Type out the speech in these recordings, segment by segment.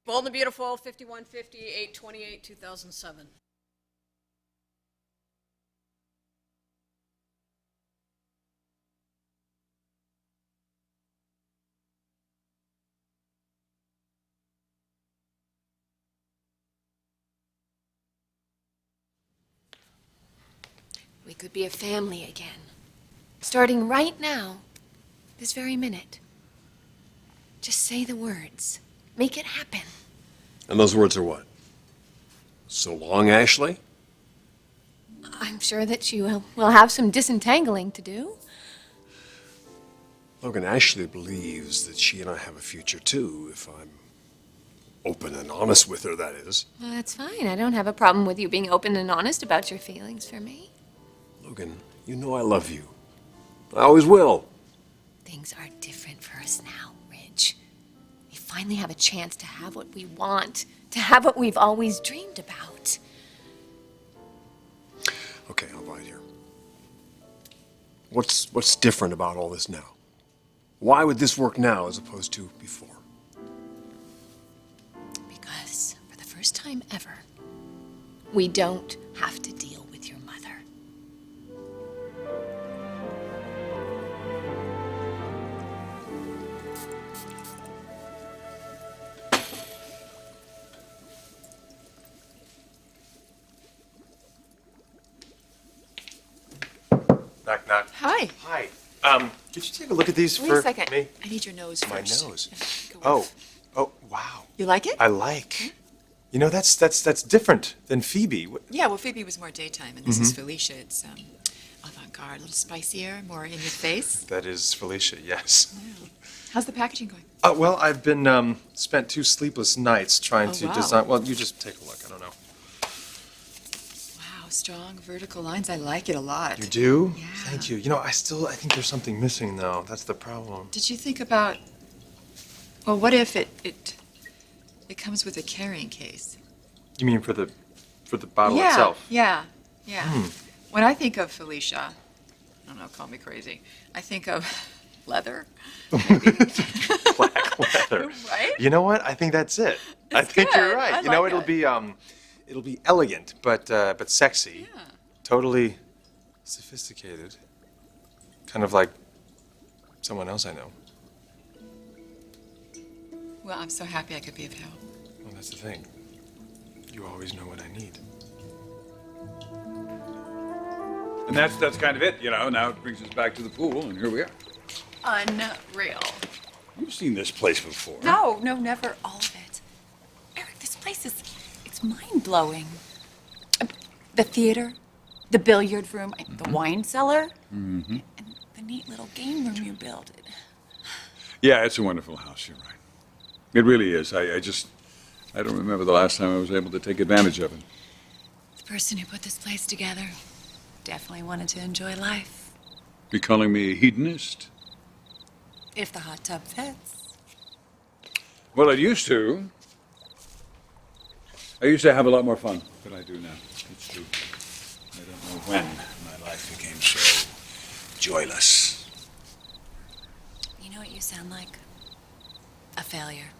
Bold and the Beautiful, 5150, 828, 2007. We could be a family again. Starting right now, this very minute. Just say the words. Make it happen. And those words are what? So long, Ashley? I'm sure that you will have some disentangling to do. Logan, Ashley believes that she and I have a future too, if I'm open and honest with her, that is. Well, that's fine. I don't have a problem with you being open and honest about your feelings for me. Logan, you know I love you. I always will. Things are different for us now, Ridge. We finally have a chance to have what we want, to have what we've always dreamed about. Okay, I'll buy it here. What's different about all this now? Why would this work now as opposed to before? Because for the first time ever, we don't have to deal with your mother. Knock, knock. Hi. Hi. Could you take a look at these Wait for a second. me? I need your nose My first. nose. Go Oh, on. oh, wow. You like it? I like. You know, that's different than Phoebe. Yeah, well, Phoebe was more daytime, and this is Felicia. It's avant-garde, a little spicier, more in your face. That is Felicia, yes. Wow. How's the packaging going? Well, I've been spent 2 sleepless nights trying Oh, to wow. design. Well, you just take a look. I don't know. Wow, strong vertical lines. I like it a lot. You do? Yeah. Thank you. You know, I think there's something missing though. That's the problem. Did you think about? Well, what if it comes with a carrying case? You mean for the bottle yeah, itself? Yeah. When I think of Felicia, I don't know, call me crazy. I think of leather. Black leather. Right? You know what? I think that's it. I think good. you're right. I You know, like it'll be elegant, but sexy. Yeah. Totally sophisticated. Kind of like someone else I know. Well, I'm so happy I could be of help. Well, that's the thing. You always know what I need. And that's kind of it, you know. Now it brings us back to the pool, and here we are. Unreal. You've seen this place before. No, never all of it. Eric, this place it's mind-blowing. The theater, the billiard room, the wine cellar, and the neat little game room you built. Yeah, it's a wonderful house, you're right. It really is. I don't remember the last time I was able to take advantage of it. The person who put this place together definitely wanted to enjoy life. You calling me a hedonist? If the hot tub fits. Well, it used to. I used to have a lot more fun than I do now. It's true. I don't know when my life became so joyless. You know what you sound like? A failure.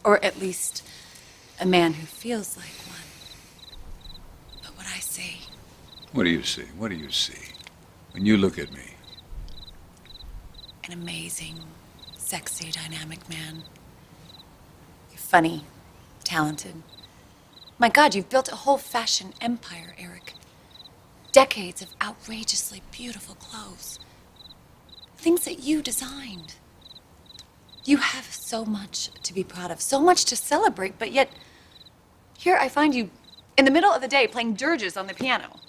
Or at least a man who feels like one. But what I see, What do you see? What do you see when you look at me? an amazing, sexy, dynamic man. You're funny, talented. My God, you've built a whole fashion empire, Eric. Decades of outrageously beautiful clothes. Things that you designed. You have so much to be proud of, so much to celebrate, but yet here I find you in the middle of the day playing dirges on the piano.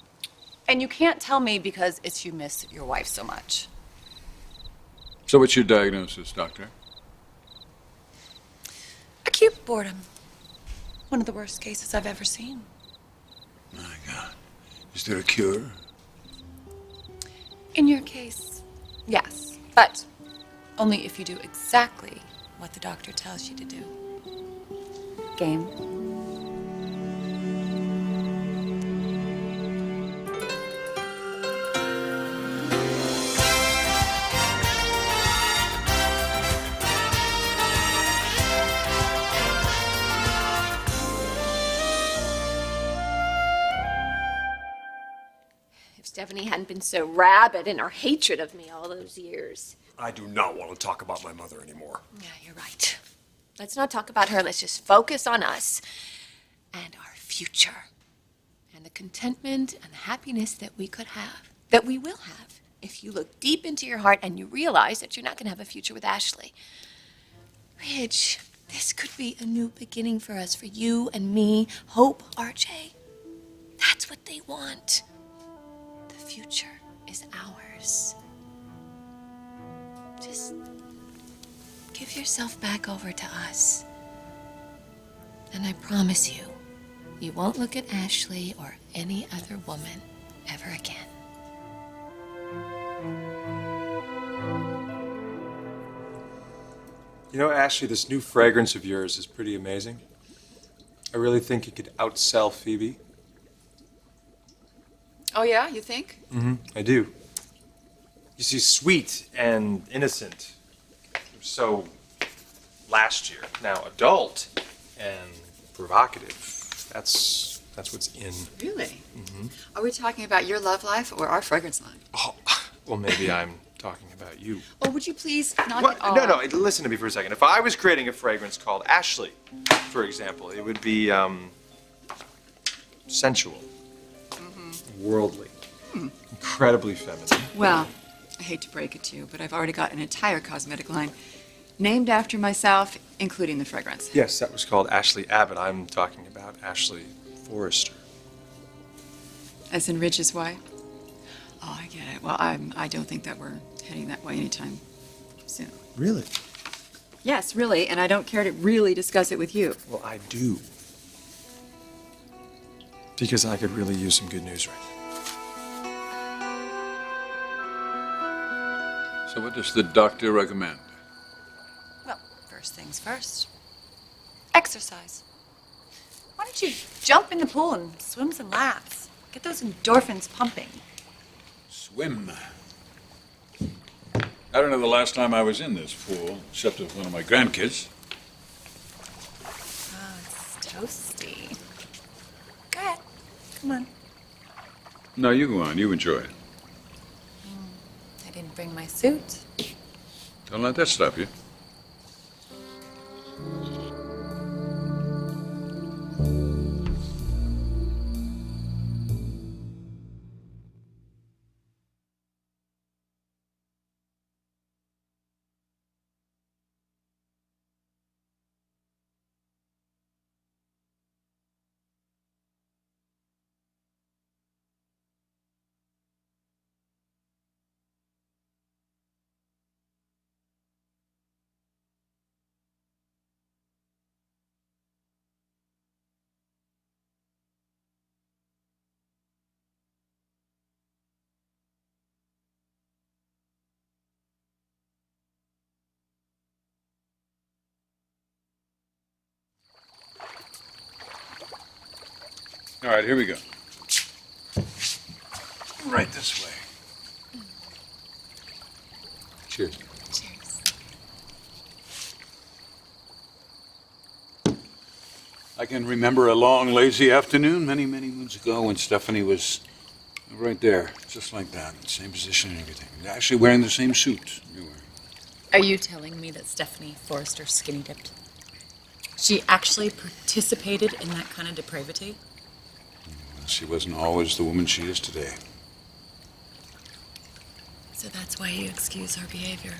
And you can't tell me because it's you miss your wife so much. So what's your diagnosis, doctor? Acute boredom. One of the worst cases I've ever seen. My God. Is there a cure? In your case, yes. But only if you do exactly what the doctor tells you to do. Game. Stephanie hadn't been so rabid in her hatred of me all those years. I do not want to talk about my mother anymore. Yeah, you're right. Let's not talk about her. Let's just focus on us and our future and the contentment and the happiness that we could have, that we will have, if you look deep into your heart and you realize that you're not going to have a future with Ashley. Ridge, this could be a new beginning for us, for you and me. Hope, RJ. That's what they want. The future is ours. Just give yourself back over to us. And I promise you, you won't look at Ashley or any other woman ever again. You know, Ashley, this new fragrance of yours is pretty amazing. I really think it could outsell Phoebe. Oh, yeah? You think? I do. You see, sweet and innocent. So, last year. Now, adult and provocative. That's what's in. Really? Are we talking about your love life or our fragrance line? Oh, well, maybe I'm talking about you. Oh, would you please knock What? it off? No, listen to me for a second. If I was creating a fragrance called Ashley, for example, it would be sensual, worldly, incredibly feminine. Well, I hate to break it to you, but I've already got an entire cosmetic line named after myself, including the fragrance. Yes, that was called Ashley Abbott. I'm talking about Ashley Forrester. As in Ridge's wife? Oh, I get it. Well, I don't think that we're heading that way anytime soon. Really? Yes, really, and I don't care to really discuss it with you. Well, I do. Because I could really use some good news right now. So what does the doctor recommend? Well, first things first. Exercise. Why don't you jump in the pool and swim some laps? Get those endorphins pumping. Swim. I don't know the last time I was in this pool, except with one of my grandkids. Oh, it's toasty. Go ahead. Come on. No, you go on. You enjoy it. I didn't bring my suit. Don't let that stop you. All right, here we go. Right this way. Cheers. Cheers. I can remember a long, lazy afternoon many, many moons ago when Stephanie was right there, just like that, same position and everything. Actually wearing the same suit you were. Are you telling me that Stephanie Forrester skinny dipped? She actually participated in that kind of depravity? She wasn't always the woman she is today. So that's why you excuse her behavior?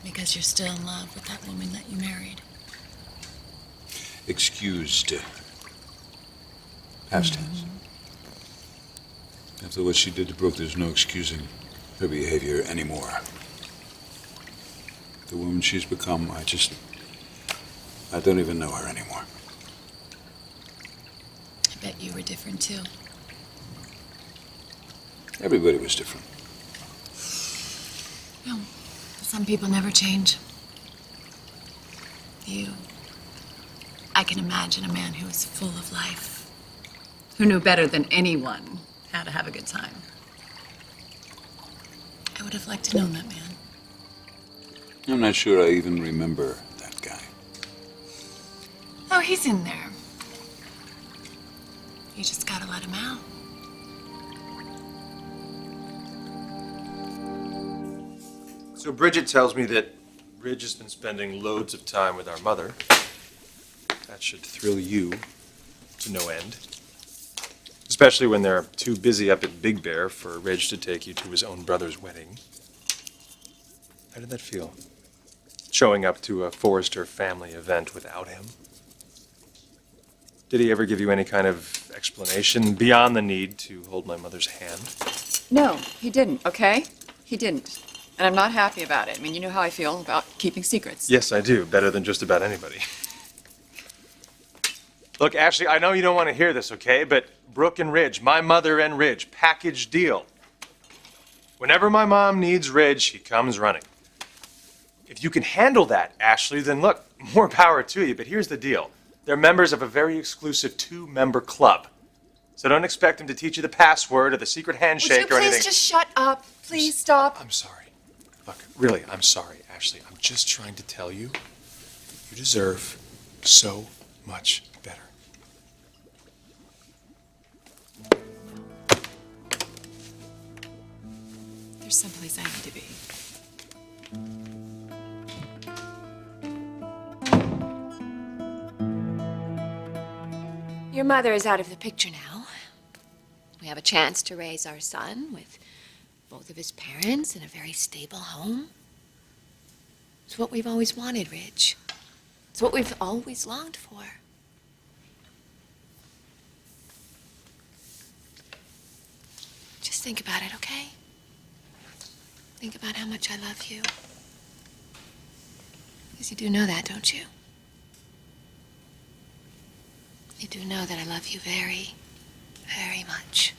Because you're still in love with that woman that you married? Excused. Past tense. After what she did to Brooke, there's no excusing her behavior anymore. The woman she's become, I don't even know her anymore. I bet you were different too. Everybody was different. No, some people never change. You. I can imagine a man who was full of life, who knew better than anyone how to have a good time. I would have liked to know that man. I'm not sure I even remember that guy. Oh, he's in there. You just gotta let him out. So Bridget tells me that Ridge has been spending loads of time with our mother. That should thrill you to no end. Especially when they're too busy up at Big Bear for Ridge to take you to his own brother's wedding. How did that feel? Showing up to a Forrester family event without him? Did he ever give you any kind of explanation beyond the need to hold my mother's hand? No, he didn't, okay? He didn't. And I'm not happy about it. I mean, you know how I feel about keeping secrets. Yes, I do. Better than just about anybody. Look, Ashley, I know you don't want to hear this, okay? But Brooke and Ridge, my mother and Ridge, package deal. Whenever my mom needs Ridge, he comes running. If you can handle that, Ashley, then look, more power to you. But here's the deal. They're members of a very exclusive 2-member club. So don't expect them to teach you the password or the secret handshake or anything. Would you please just shut up? Please stop. I'm sorry. Look, really, I'm sorry, Ashley. I'm just trying to tell you, you deserve so much better. There's someplace I need to be. Your mother is out of the picture now. We have a chance to raise our son with both of his parents in a very stable home. It's what we've always wanted, Ridge. It's what we've always longed for. Just think about it, okay? Think about how much I love you. Because you do know that, don't you? You do know that I love you very, very much.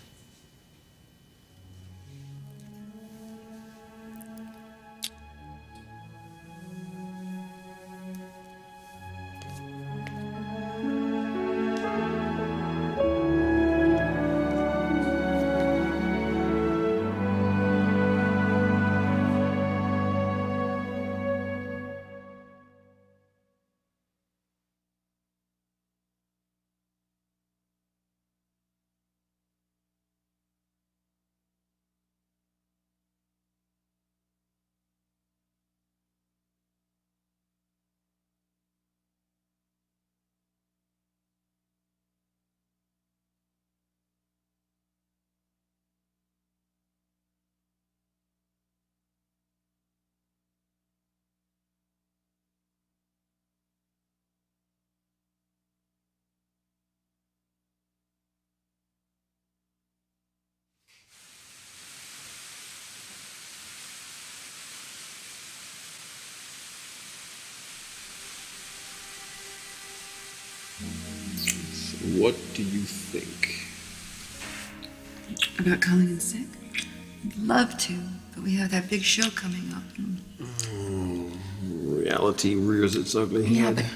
What do you think? About calling in sick? I'd love to, but we have that big show coming up. Reality rears its ugly Yeah, head.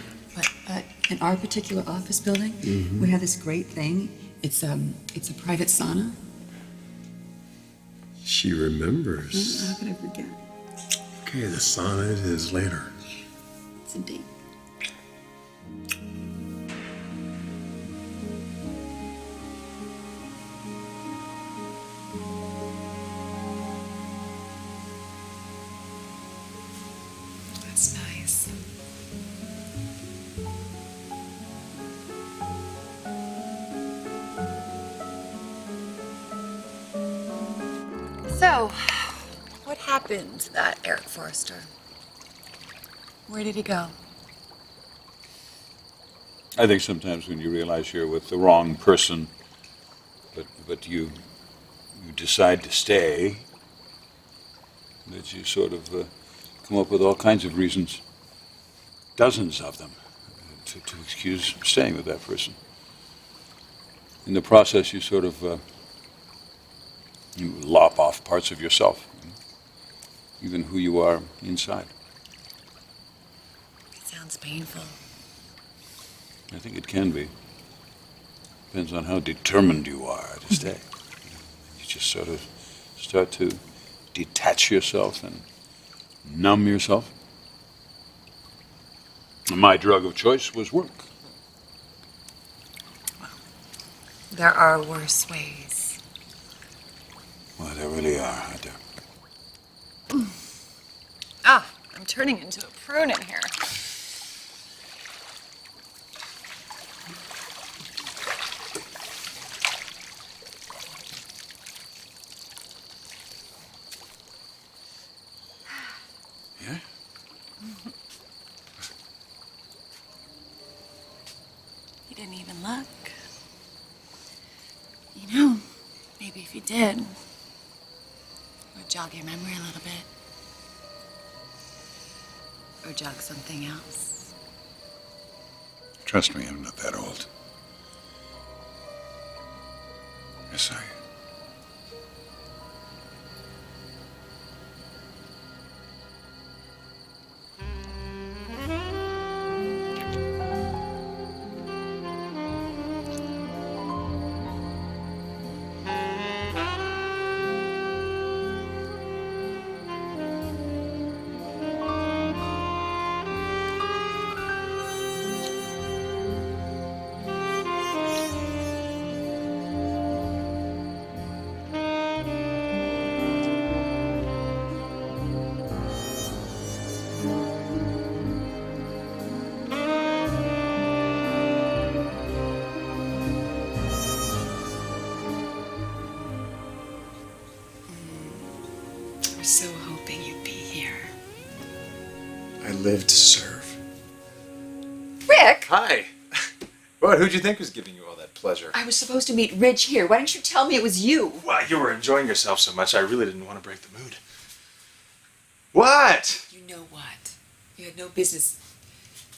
but in our particular office building, we have this great thing. It's a private sauna. She remembers. How could I forget? Okay, the sauna it is later. It's a date. That's nice. So, what happened to that Eric Forrester? Where did he go? I think sometimes when you realize you're with the wrong person, but you decide to stay, that you sort of come up with all kinds of reasons, dozens of them, to excuse staying with that person. In the process, you sort of you lop off parts of yourself, even who you are inside. It sounds painful. I think it can be. Depends on how determined you are to stay. You just sort of start to detach yourself and numb yourself. And my drug of choice was work. There are worse ways. Well, there really are, aren't there? turning into a prune in here. Yeah? You didn't even look. You know, maybe if you did, it would jog your memory a little bit. Or jog something else. Trust me, I'm not that old. Yes, I. I was so hoping you'd be here. I live to serve. Rick, Hi. What? Who'd you think was giving you all that pleasure? I was supposed to meet Ridge here. Why didn't you tell me it was you? Well, you were enjoying yourself so much, I really didn't want to break the mood. What? You know what? You had no business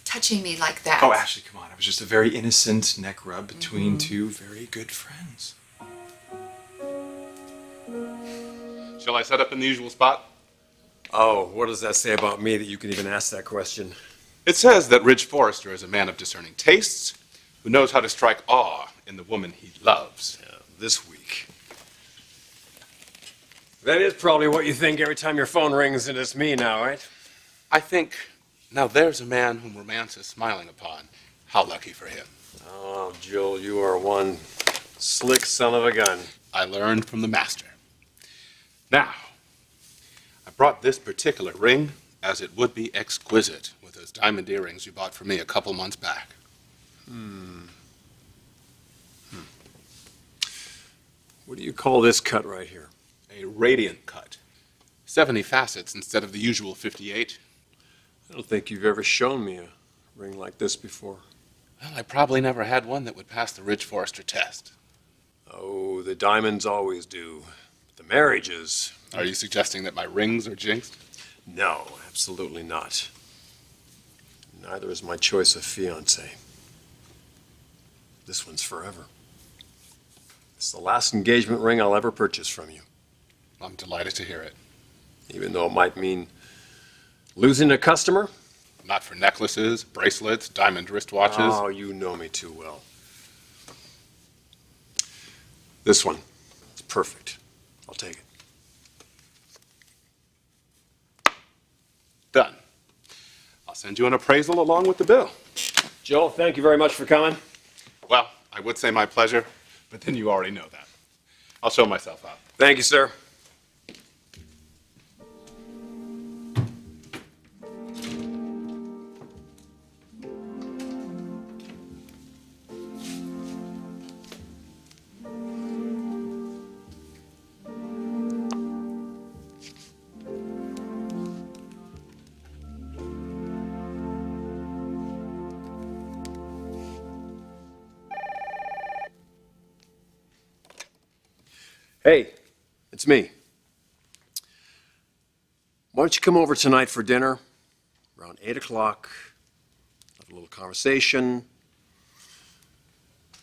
touching me like that. Oh, Ashley, come on. It was just a very innocent neck rub between two very good friends. Shall I set up in the usual spot? Oh, what does that say about me that you can even ask that question? It says that Ridge Forrester is a man of discerning tastes, who knows how to strike awe in the woman he loves. This week. That is probably what you think every time your phone rings and it's me now, right? I think, now there's a man whom romance is smiling upon. How lucky for him. Oh, Joel, you are one slick son of a gun. I learned from the master. Now, I brought this particular ring as it would be exquisite with those diamond earrings you bought for me a couple months back. What do you call this cut right here? A radiant cut. 70 facets instead of the usual 58. I don't think you've ever shown me a ring like this before. Well, I probably never had one that would pass the Ridge Forrester test. Oh, the diamonds always do. The marriages. Are you suggesting that my rings are jinxed? No, absolutely not. Neither is my choice of fiancé. This one's forever. It's the last engagement ring I'll ever purchase from you. I'm delighted to hear it. Even though it might mean losing a customer? Not for necklaces, bracelets, diamond wristwatches. Oh, you know me too well. This one. It's perfect. I'll take it. Done. I'll send you an appraisal along with the bill. Joel, thank you very much for coming. Well, I would say my pleasure, but then you already know that. I'll show myself out. Thank you, sir. Hey, it's me. Why don't you come over tonight for dinner, around 8 o'clock, have a little conversation.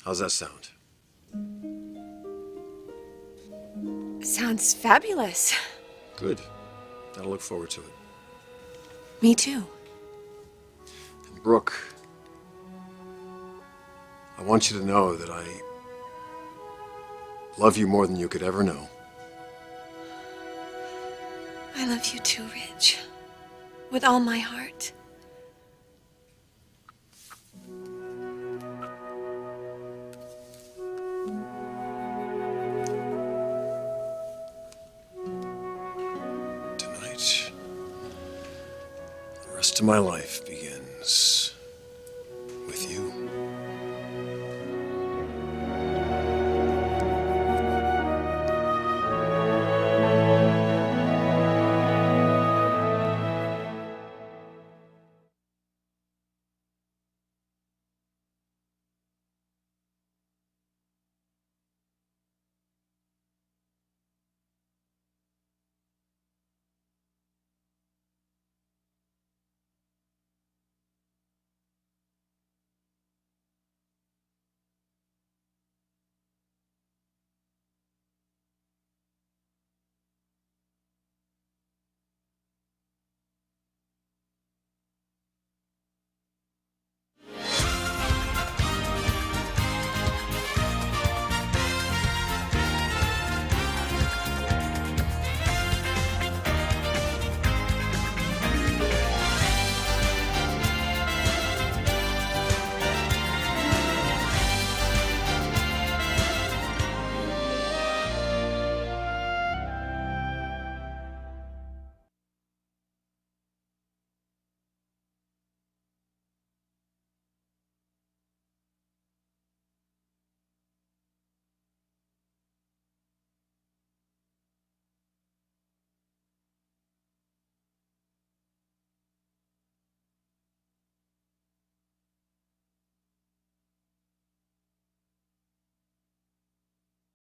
How's that sound? Sounds fabulous. Good. I look forward to it. Me too. And Brooke, I want you to know that I love you more than you could ever know. I love you too, Ridge. With all my heart. Tonight, to my life begins.